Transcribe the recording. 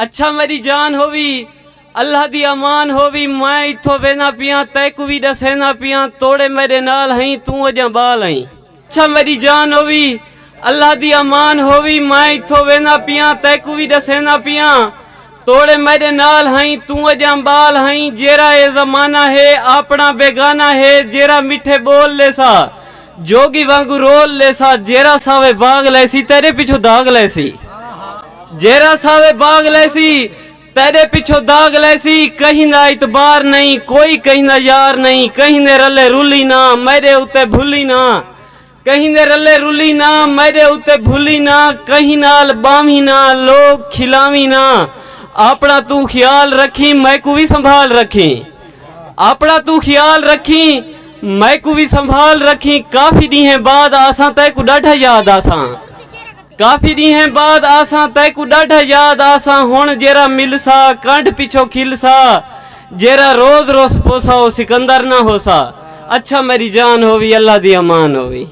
अच्छा मेरी जान होवी अल्लाह दी अमान होवी मैं इथों वेना पिया तैकू भी दसेना पिया तोड़े मेरे नाल हई तू अजा बाल हई। अच्छा मेरी जान होवी अल्लाह दी अमान होवी मैं इथों वेना पिया तैकू भी दसेना पिया तोड़े मेरे नाल हई तू अजा बाल हई। जेरा ये जमाना है अपना बेगाना है जेरा मिठे बोल ले सा जोगी वांगू रोल ले सा जेरा सावे बाग लैसी तेरे पिछो दाग लैसी जेरा सावे बाग लैसी तेरे पिछो दाग लैसी। कहीं ना इतबार नहीं कोई कहीं ना यार नहीं कहीं ने रले रुली ना मेरे उते भूली ना कहीं ने रले रुली ना मेरे उते भूली ना कहीं नाल बामी ना लोग खिलावी ना अपना तू ख्याल रखी मैं को भी संभाल रखी अपना तू ख्याल रखी मैं को भी संभाल रखी। काफी ॾींहं बाद आसा तय को ॾाढा याद आसा काफी ॾींहं बाद आसा तय को ॾाढा याद आसा हुण जेरा मिलसा कंठ पिछो खिलसा जेरा रोज रोज पोसा सिकंदर ना होसा। अच्छा मेरी जान होवी अल्लाह दी अमान होवी।